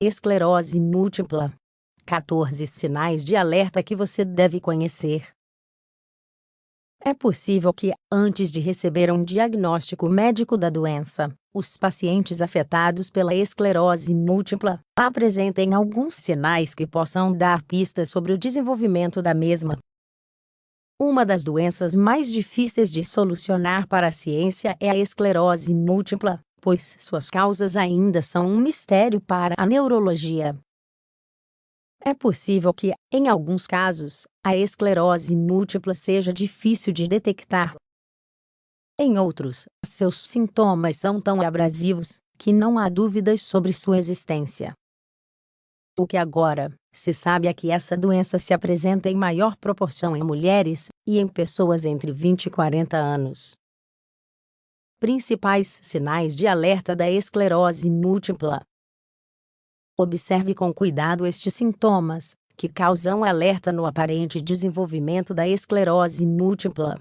Esclerose múltipla. 14 sinais de alerta que você deve conhecer. É possível que, antes de receber um diagnóstico médico da doença, os pacientes afetados pela esclerose múltipla apresentem alguns sinais que possam dar pistas sobre o desenvolvimento da mesma. Uma das doenças mais difíceis de solucionar para a ciência é a esclerose múltipla, pois suas causas ainda são um mistério para a neurologia. É possível que, em alguns casos, a esclerose múltipla seja difícil de detectar. Em outros, seus sintomas são tão abrasivos que não há dúvidas sobre sua existência. O que agora se sabe é que essa doença se apresenta em maior proporção em mulheres e em pessoas entre 20 e 40 anos. Principais sinais de alerta da esclerose múltipla. Observe com cuidado estes sintomas, que causam alerta no aparente desenvolvimento da esclerose múltipla.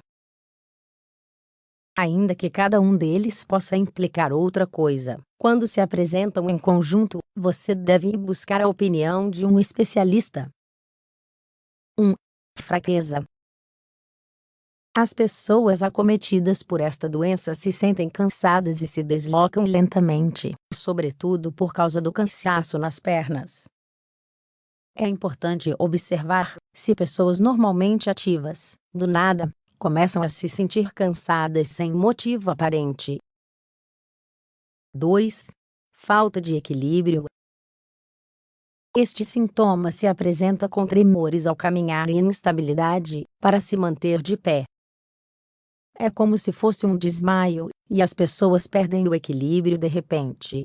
Ainda que cada um deles possa implicar outra coisa, quando se apresentam em conjunto, você deve buscar a opinião de um especialista. 1. Fraqueza. As pessoas acometidas por esta doença se sentem cansadas e se deslocam lentamente, sobretudo por causa do cansaço nas pernas. É importante observar se pessoas normalmente ativas, do nada, começam a se sentir cansadas sem motivo aparente. 2. Falta de equilíbrio. Este sintoma se apresenta com tremores ao caminhar e instabilidade para se manter de pé. É como se fosse um desmaio, e as pessoas perdem o equilíbrio de repente.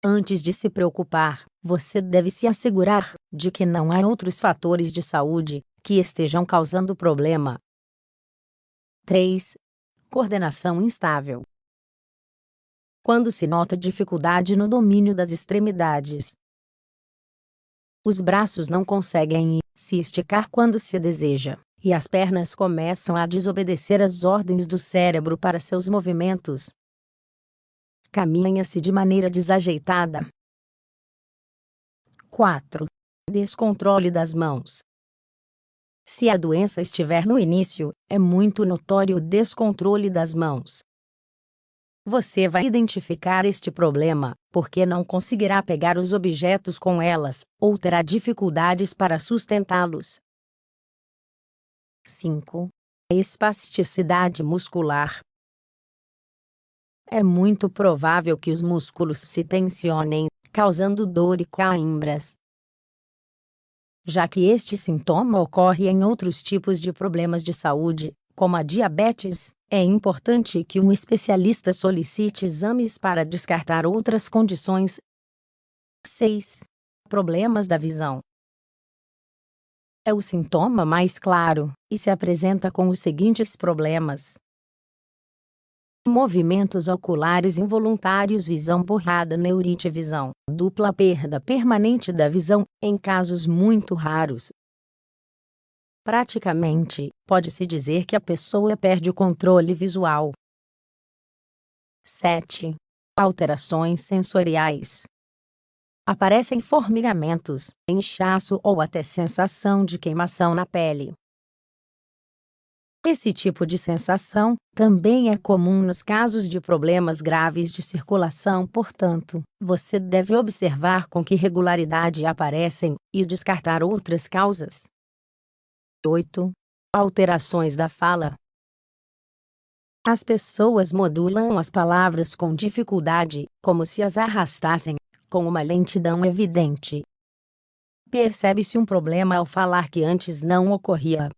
Antes de se preocupar, você deve se assegurar de que não há outros fatores de saúde que estejam causando o problema. 3. Coordenação instável. Quando se nota dificuldade no domínio das extremidades. Os braços não conseguem se esticar quando se deseja, e as pernas começam a desobedecer às ordens do cérebro para seus movimentos. Caminha-se de maneira desajeitada. 4. Descontrole das mãos. Se a doença estiver no início, é muito notório o descontrole das mãos. Você vai identificar este problema, porque não conseguirá pegar os objetos com elas, ou terá dificuldades para sustentá-los. 5. Espasticidade muscular. É muito provável que os músculos se tensionem, causando dor e cãibras. Já que este sintoma ocorre em outros tipos de problemas de saúde, como a diabetes, é importante que um especialista solicite exames para descartar outras condições. 6. Problemas da visão. É o sintoma mais claro, e se apresenta com os seguintes problemas: movimentos oculares involuntários, visão borrada, neurite, visão dupla, perda permanente da visão, em casos muito raros. Praticamente, pode-se dizer que a pessoa perde o controle visual. 7. Alterações sensoriais. Aparecem formigamentos, inchaço ou até sensação de queimação na pele. Esse tipo de sensação também é comum nos casos de problemas graves de circulação, portanto, você deve observar com que regularidade aparecem e descartar outras causas. 8. Alterações da fala. As pessoas modulam as palavras com dificuldade, como se as arrastassem, com uma lentidão evidente. Percebe-se um problema ao falar que antes não ocorria.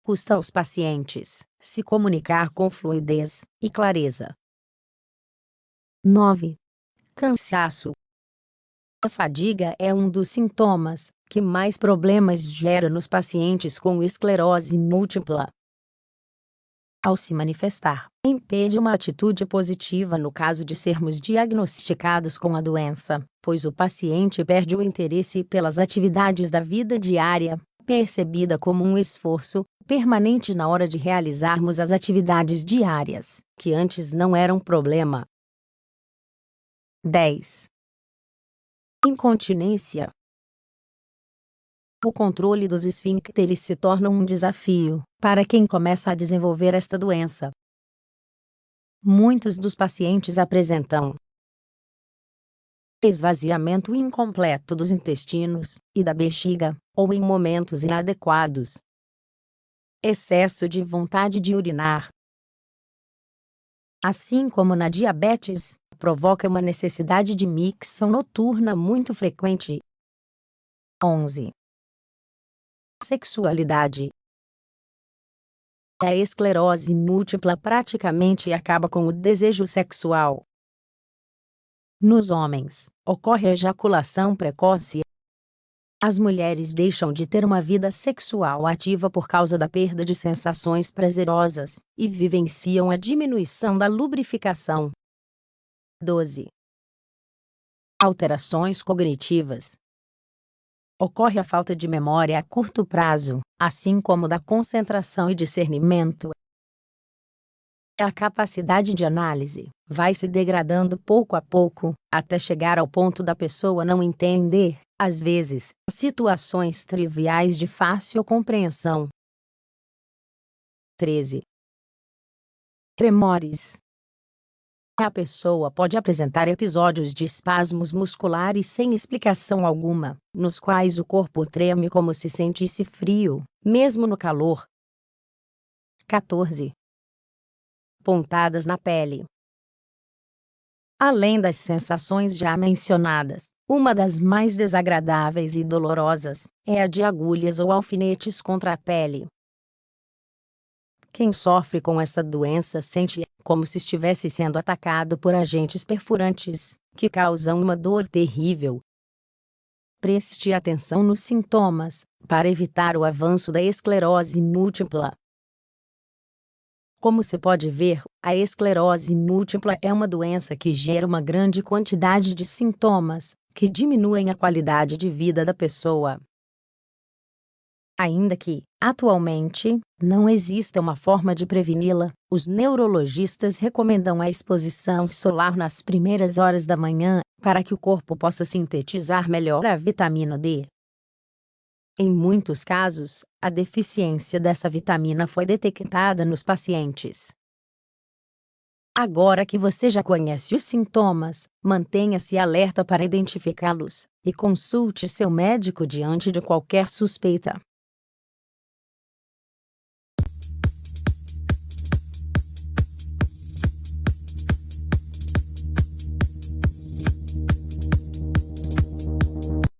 Custa aos pacientes se comunicar com fluidez e clareza. 9. Cansaço. A fadiga é um dos sintomas que mais problemas gera nos pacientes com esclerose múltipla. Ao se manifestar, impede uma atitude positiva no caso de sermos diagnosticados com a doença, pois o paciente perde o interesse pelas atividades da vida diária, percebida como um esforço permanente na hora de realizarmos as atividades diárias, que antes não eram problema. 10. Incontinência. O controle dos esfíncteres se torna um desafio para quem começa a desenvolver esta doença. Muitos dos pacientes apresentam esvaziamento incompleto dos intestinos e da bexiga, ou em momentos inadequados, excesso de vontade de urinar. Assim como na diabetes, provoca uma necessidade de micção noturna muito frequente. 11. Sexualidade. A esclerose múltipla praticamente acaba com o desejo sexual. Nos homens, ocorre a ejaculação precoce. As mulheres deixam de ter uma vida sexual ativa por causa da perda de sensações prazerosas e vivenciam a diminuição da lubrificação. 12. Alterações cognitivas. Ocorre a falta de memória a curto prazo, assim como da concentração e discernimento. A capacidade de análise vai se degradando pouco a pouco, até chegar ao ponto da pessoa não entender, às vezes, situações triviais de fácil compreensão. 13. Tremores. A pessoa pode apresentar episódios de espasmos musculares sem explicação alguma, nos quais o corpo treme como se sentisse frio, mesmo no calor. 14. Pontadas na pele. Além das sensações já mencionadas, uma das mais desagradáveis e dolorosas é a de agulhas ou alfinetes contra a pele. Quem sofre com essa doença sente como se estivesse sendo atacado por agentes perfurantes, que causam uma dor terrível. Preste atenção nos sintomas, para evitar o avanço da esclerose múltipla. Como se pode ver, a esclerose múltipla é uma doença que gera uma grande quantidade de sintomas, que diminuem a qualidade de vida da pessoa. Ainda que, atualmente, não exista uma forma de preveni-la, os neurologistas recomendam a exposição solar nas primeiras horas da manhã, para que o corpo possa sintetizar melhor a vitamina D. Em muitos casos, a deficiência dessa vitamina foi detectada nos pacientes. Agora que você já conhece os sintomas, mantenha-se alerta para identificá-los, e consulte seu médico diante de qualquer suspeita.